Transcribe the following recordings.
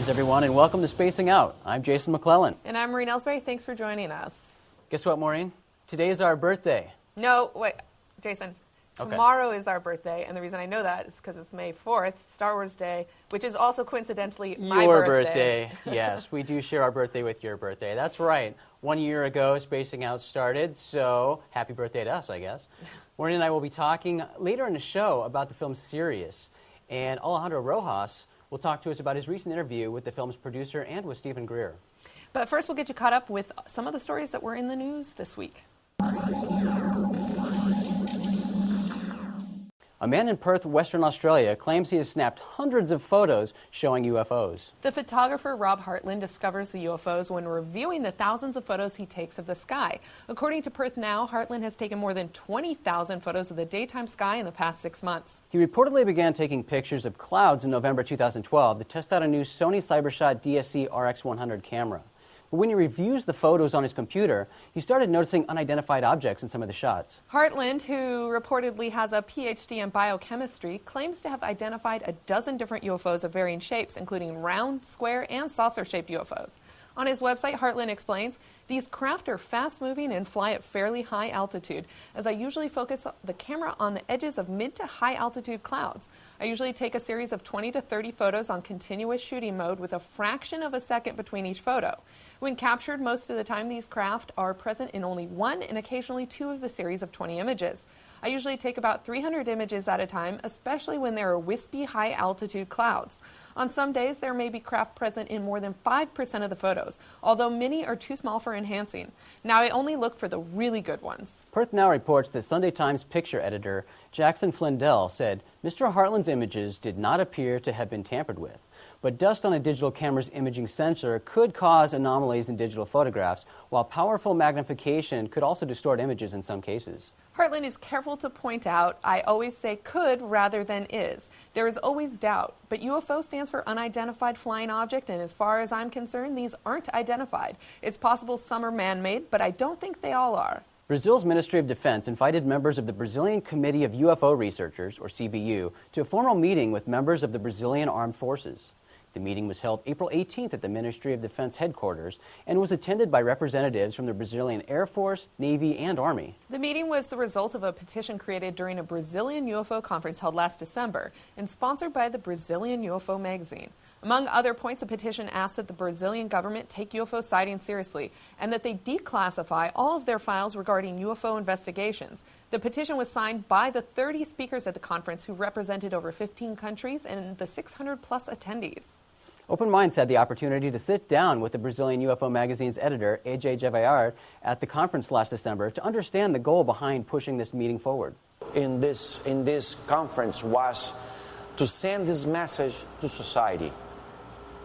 Greetings, everyone, and welcome to Spacing Out. I'm Jason McClellan. And I'm Maureen Ellsbury. Thanks for joining us. Guess what, Maureen? Today is our birthday. No, wait, Jason. Okay. Tomorrow is our birthday, and the reason I know that is because it's May 4th, Star Wars Day, which is also coincidentally my birthday. Yes, we do share our birthday with your birthday. That's right. 1 year ago, Spacing Out started, so happy birthday to us, I guess. Maureen and I will be talking later in the show about the film Sirius, and Alejandro Rojas will talk to us about his recent interview with the film's producer and with Stephen Greer. But first, we'll get you caught up with some of the stories that were in the news this week. A man in Perth, Western Australia, claims he has snapped hundreds of photos showing UFOs. The photographer Rob Hartland discovers the UFOs when reviewing the thousands of photos he takes of the sky. According to Perth Now, Hartland has taken more than 20,000 photos of the daytime sky in the past 6 months. He reportedly began taking pictures of clouds in November 2012 to test out a new Sony CyberShot DSC RX100 camera. But when he reviews the photos on his computer, he started noticing unidentified objects in some of the shots. Hartland, who reportedly has a PhD in biochemistry, claims to have identified a dozen different UFOs of varying shapes, including round, square, and saucer-shaped UFOs. On his website, Hartland explains, "These craft are fast-moving and fly at fairly high altitude, as I usually focus the camera on the edges of mid to high-altitude clouds. I usually take a series of 20 to 30 photos on continuous shooting mode with a fraction of a second between each photo. When captured, most of the time these craft are present in only one and occasionally two of the series of 20 images. I usually take about 300 images at a time, especially when there are wispy high-altitude clouds. On some days, there may be craft present in more than 5% of the photos, although many are too small for enhancing. Now I only look for the really good ones." Perth Now reports that Sunday Times picture editor Jackson Flindell said Mr. Hartland's images did not appear to have been tampered with, but dust on a digital camera's imaging sensor could cause anomalies in digital photographs, while powerful magnification could also distort images in some cases. Hartland is careful to point out, "I always say could rather than is. There is always doubt, but UFO stands for unidentified flying object, and as far as I'm concerned, these aren't identified. It's possible some are man-made, but I don't think they all are." Brazil's Ministry of Defense invited members of the Brazilian Committee of UFO Researchers, or CBU, to a formal meeting with members of the Brazilian Armed Forces. The meeting was held April 18th at the Ministry of Defense headquarters and was attended by representatives from the Brazilian Air Force, Navy, and Army. The meeting was the result of a petition created during a Brazilian UFO conference held last December and sponsored by the Brazilian UFO magazine. Among other points, the petition asked that the Brazilian government take UFO sightings seriously and that they declassify all of their files regarding UFO investigations. The petition was signed by the 30 speakers at the conference who represented over 15 countries and the 600-plus attendees. Open Minds had the opportunity to sit down with the Brazilian UFO magazine's editor, AJ Javayard, at the conference last December to understand the goal behind pushing this meeting forward. In this conference was to send this message to society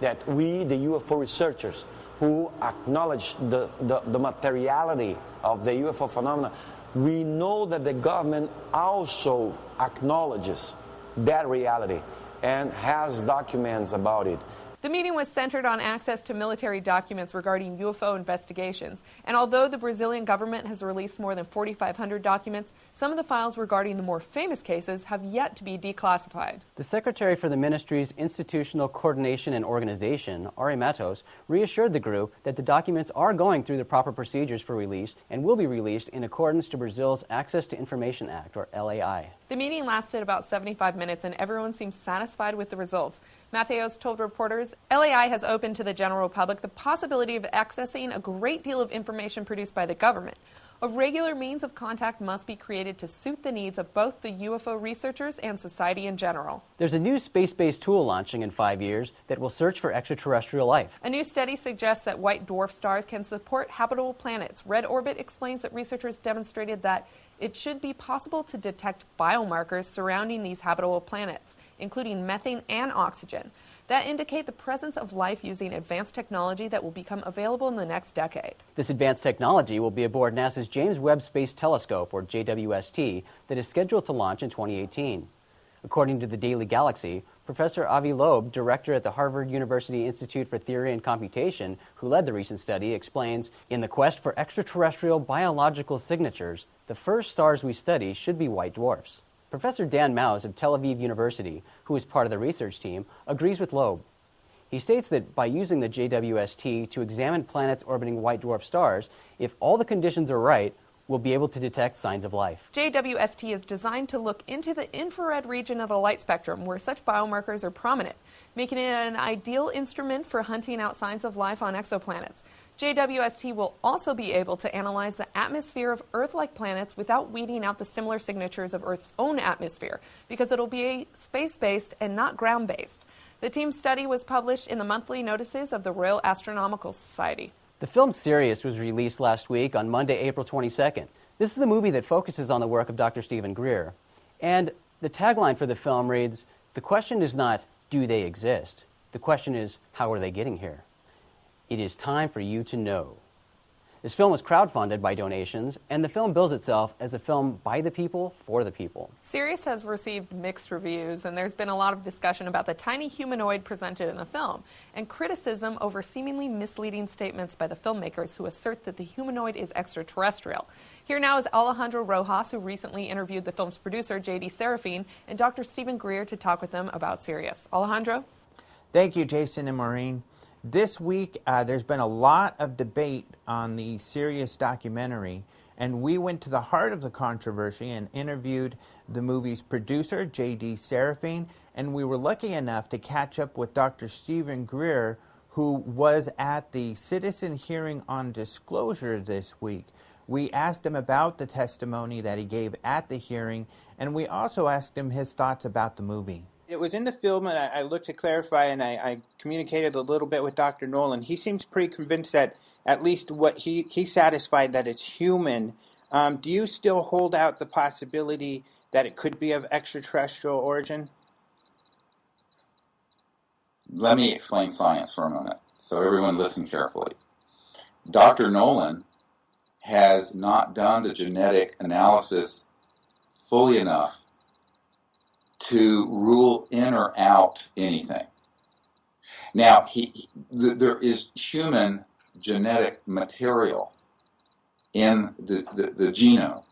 that we, the UFO researchers, who acknowledge the materiality of the UFO phenomena, we know that the government also acknowledges that reality and has documents about it. The meeting was centered on access to military documents regarding UFO investigations, and although the Brazilian government has released more than 4,500 documents, some of the files regarding the more famous cases have yet to be declassified. The Secretary for the Ministry's Institutional Coordination and Organization, Ari Matos, reassured the group that the documents are going through the proper procedures for release and will be released in accordance to Brazil's Access to Information Act, or LAI. The meeting lasted about 75 minutes, and everyone seemed satisfied with the results. Matheos told reporters, "LAI has opened to the general public the possibility of accessing a great deal of information produced by the government. A regular means of contact must be created to suit the needs of both the UFO researchers and society in general." There's a new space-based tool launching in 5 years that will search for extraterrestrial life. A new study suggests that white dwarf stars can support habitable planets. Red Orbit explains that researchers demonstrated that it should be possible to detect biomarkers surrounding these habitable planets, including methane and oxygen, that indicate the presence of life using advanced technology that will become available in the next decade. This advanced technology will be aboard NASA's James Webb Space Telescope, or JWST, that is scheduled to launch in 2018. According to the Daily Galaxy, Professor Avi Loeb, director at the Harvard University Institute for Theory and Computation, who led the recent study, explains, "In the quest for extraterrestrial biological signatures, the first stars we study should be white dwarfs." Professor Dan Maus of Tel Aviv University, who is part of the research team, agrees with Loeb. He states that by using the JWST to examine planets orbiting white dwarf stars, if all the conditions are right, we'll be able to detect signs of life. JWST is designed to look into the infrared region of the light spectrum where such biomarkers are prominent, making it an ideal instrument for hunting out signs of life on exoplanets. JWST will also be able to analyze the atmosphere of Earth-like planets without weeding out the similar signatures of Earth's own atmosphere, because it'll be space-based and not ground-based. The team's study was published in the monthly notices of the Royal Astronomical Society. The film Sirius was released last week on Monday, April 22nd. This is the movie that focuses on the work of Dr. Stephen Greer. And the tagline for the film reads, "The question is not, do they exist? The question is, how are they getting here? It is time for you to know." This film was crowdfunded by donations, and the film bills itself as a film by the people, for the people. Sirius has received mixed reviews, and there's been a lot of discussion about the tiny humanoid presented in the film, and criticism over seemingly misleading statements by the filmmakers who assert that the humanoid is extraterrestrial. Here now is Alejandro Rojas, who recently interviewed the film's producer, J.D. Serafine, and Dr. Stephen Greer to talk with them about Sirius. Alejandro? Thank you, Jason and Maureen. This week, there's been a lot of debate on the Sirius documentary, and we went to the heart of the controversy and interviewed the movie's producer, J.D. Serafine, and we were lucky enough to catch up with Dr. Stephen Greer, who was at the citizen hearing on disclosure this week. We asked him about the testimony that he gave at the hearing, and we also asked him his thoughts about the movie. It was in the film, and I looked to clarify, and I communicated a little bit with Dr. Nolan. He seems pretty convinced that at least what he's satisfied that it's human. Do you still hold out the possibility that it could be of extraterrestrial origin? Let me explain science for a moment, so everyone listen carefully. Dr. Nolan has not done the genetic analysis fully enough to rule in or out anything. Now, there is human genetic material in the genome.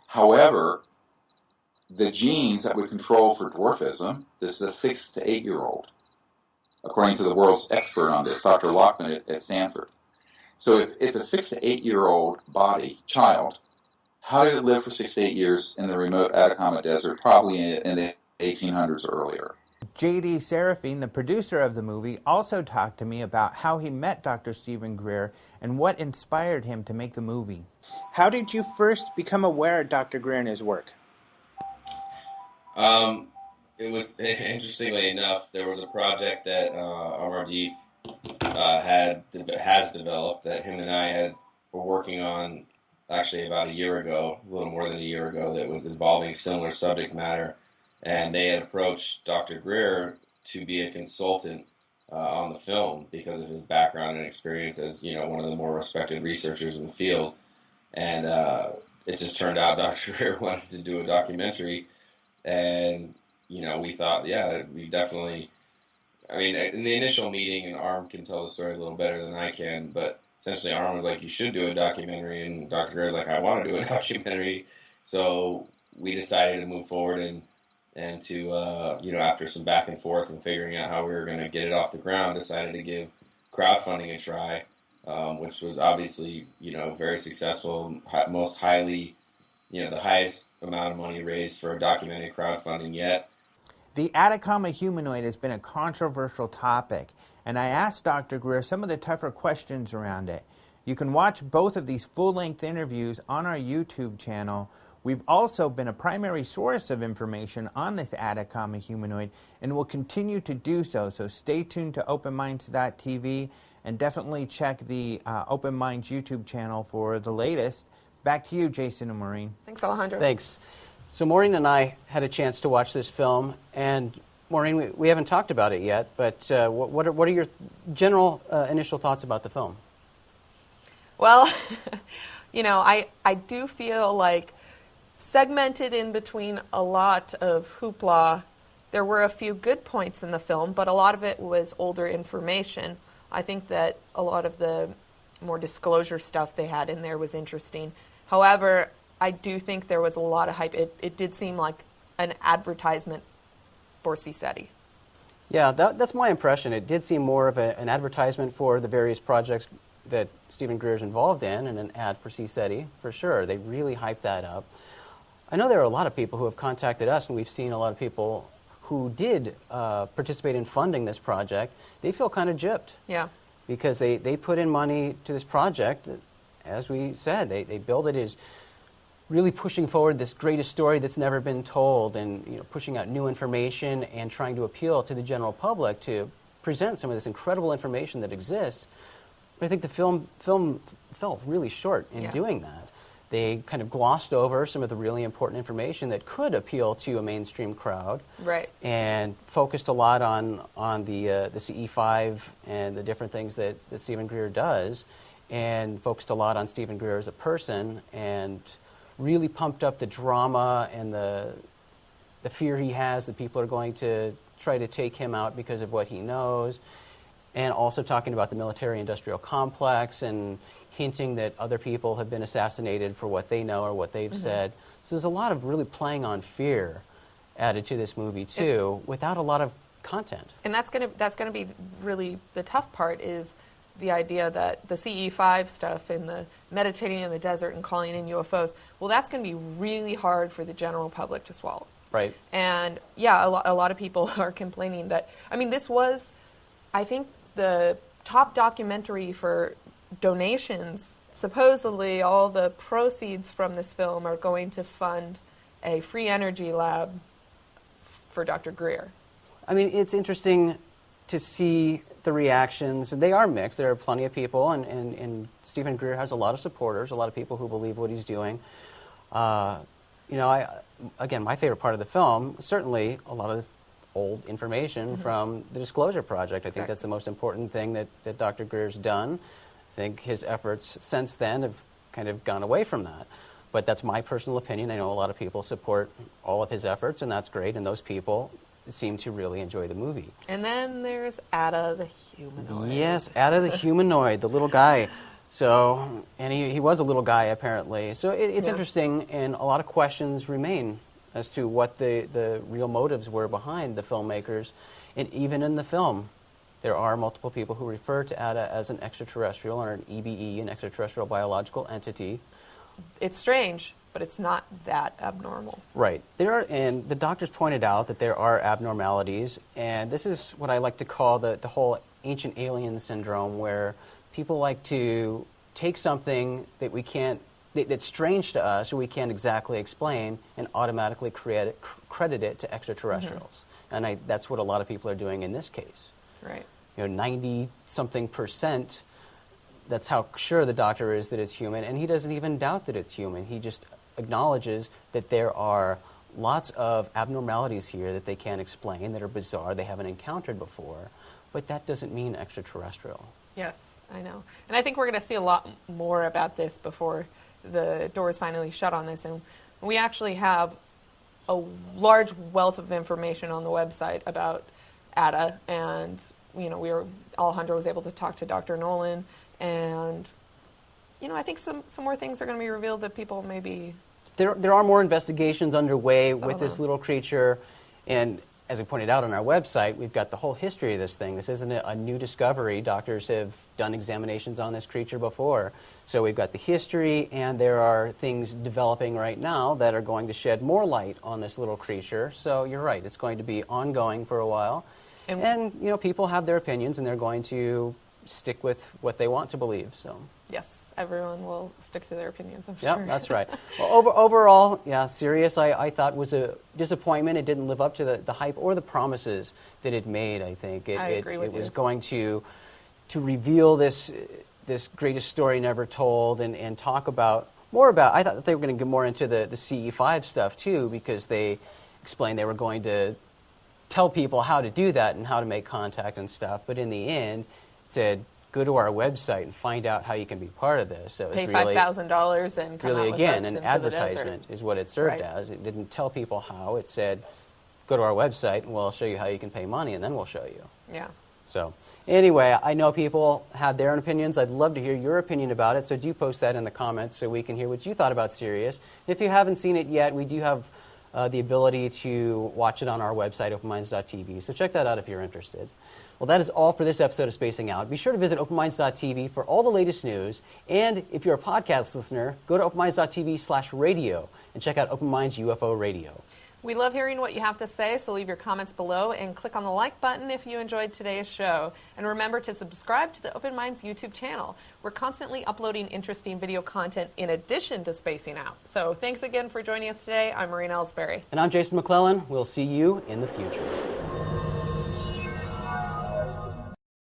However, the genes that would control for dwarfism, this is a 6 to 8 year old, according to the world's expert on this, Dr. Lockman at Stanford. So if it's a 6 to 8 year old child, how did it live for 6 to 8 years in the remote Atacama Desert, probably in the 1800s or earlier? J.D. Serafine, the producer of the movie, also talked to me about how he met Dr. Stephen Greer and what inspired him to make the movie. How did you first become aware of Dr. Greer and his work? It was, interestingly enough, there was a project that RMRD has developed that him and I were working on actually about a year ago, a little more than a year ago, that was involving similar subject matter. And they had approached Dr. Greer to be a consultant on the film because of his background and experience as, one of the more respected researchers in the field. And it just turned out Dr. Greer wanted to do a documentary. And, we thought, we definitely, in the initial meeting, and Arm can tell the story a little better than I can, but essentially Arm was like, you should do a documentary. And Dr. Greer was like, I want to do a documentary. So we decided to move forward and to, after some back and forth and figuring out how we were going to get it off the ground, decided to give crowdfunding a try, which was obviously, very successful, most highly, the highest amount of money raised for a documentary crowdfunding yet. The Atacama humanoid has been a controversial topic, and I asked Dr. Greer some of the tougher questions around it. You can watch both of these full-length interviews on our YouTube channel. We've also been a primary source of information on this Atacama humanoid and will continue to do so. So stay tuned to OpenMinds.tv and definitely check the Open Minds YouTube channel for the latest. Back to you, Jason and Maureen. Thanks, Alejandro. Thanks. So Maureen and I had a chance to watch this film, and Maureen, we haven't talked about it yet, but what are your general initial thoughts about the film? Well, I do feel like segmented in between a lot of hoopla, there were a few good points in the film, but a lot of it was older information. I think that a lot of the more disclosure stuff they had in there was interesting. However, I do think there was a lot of hype. It did seem like an advertisement for CSETI. Yeah, that's my impression. It did seem more of an advertisement for the various projects that Stephen Greer's involved in, and an ad for CSETI, for sure. They really hyped that up. I know there are a lot of people who have contacted us, and we've seen a lot of people who did participate in funding this project. They feel kind of gypped. Yeah. Because they put in money to this project. As we said, they built it as really pushing forward this greatest story that's never been told, and pushing out new information and trying to appeal to the general public to present some of this incredible information that exists. But I think the film fell really short in doing that. They kind of glossed over some of the really important information that could appeal to a mainstream crowd, Right. and focused a lot on the CE5 and the different things that Stephen Greer does, and focused a lot on Stephen Greer as a person, and really pumped up the drama and the fear he has that people are going to try to take him out because of what he knows, and also talking about the military-industrial complex and hinting that other people have been assassinated for what they know or what they've said. So there's a lot of really playing on fear added to this movie too, without a lot of content. And that's gonna be really the tough part, is the idea that the CE5 stuff and the meditating in the desert and calling in UFOs, well, that's going to be really hard for the general public to swallow. Right. And yeah, a lot of people are complaining that, I mean, this was, I think, the top documentary for donations. Supposedly all the proceeds from this film are going to fund a free energy lab for Dr. Greer. I mean, it's interesting to see the reactions. They are mixed. There are plenty of people, and Stephen Greer has a lot of supporters, a lot of people who believe what he's doing. Again, my favorite part of the film, certainly a lot of old information from the Disclosure Project. I think that's the most important thing that Dr. Greer's done. I think his efforts since then have kind of gone away from that. But that's my personal opinion. I know a lot of people support all of his efforts, and that's great, and those people seem to really enjoy the movie. And then there's Atta the humanoid. Yes, Atta the humanoid, the little guy. So, and he was a little guy apparently. So it's interesting, and a lot of questions remain as to what the real motives were behind the filmmakers. And even in the film, there are multiple people who refer to Atta as an extraterrestrial, or an EBE, an extraterrestrial biological entity. It's strange, but it's not that abnormal. Right. And the doctors pointed out that there are abnormalities, and this is what I like to call the whole ancient alien syndrome, where people like to take something that we can't, that's strange to us or we can't exactly explain, and automatically credit it to extraterrestrials. And that's what a lot of people are doing in this case. Right. 90-something%, that's how sure the doctor is that it's human, and he doesn't even doubt that it's human. He just acknowledges that there are lots of abnormalities here that they can't explain, that are bizarre, they haven't encountered before, but that doesn't mean extraterrestrial. Yes, I know. And I think we're going to see a lot more about this before the doors finally shut on this. And we actually have a large wealth of information on the website about Atta, and Alejandro was able to talk to Dr. Nolan, and I think some more things are going to be revealed that people maybe... There are more investigations underway with this little creature, and as we pointed out on our website, we've got the whole history of this thing. This isn't a new discovery. Doctors have done examinations on this creature before. So we've got the history, and there are things developing right now that are going to shed more light on this little creature. So you're right, it's going to be ongoing for a while. And people have their opinions, and they're going to stick with what they want to believe. So yes, everyone will stick to their opinions, I'm sure. Yeah, that's right. Well, overall, yeah, Sirius I thought was a disappointment. It didn't live up to the hype or the promises that it made, I think. I agree with you. It was going to reveal this greatest story never told, and talk more about, I thought that they were going to get more into the CE5 stuff too, because they explained they were going to tell people how to do that and how to make contact and stuff. But in the end, it said, go to our website and find out how you can be part of this. So pay it's really $5,000 and come really, out with again, us an into advertisement the is what it served Right. as. It didn't tell people how. It said, go to our website and we'll show you how you can pay money, and then we'll show you. Yeah. So anyway, I know people have their own opinions. I'd love to hear your opinion about it, so do post that in the comments so we can hear what you thought about Sirius. If you haven't seen it yet, we do have the ability to watch it on our website, openminds.tv. So check that out if you're interested. Well, that is all for this episode of Spacing Out. Be sure to visit openminds.tv for all the latest news. And if you're a podcast listener, go to openminds.tv/radio and check out Open Minds UFO Radio. We love hearing what you have to say, so leave your comments below and click on the like button if you enjoyed today's show. And remember to subscribe to the Open Minds YouTube channel. We're constantly uploading interesting video content in addition to Spacing Out. So thanks again for joining us today. I'm Maureen Ellsbury. And I'm Jason McClellan. We'll see you in the future.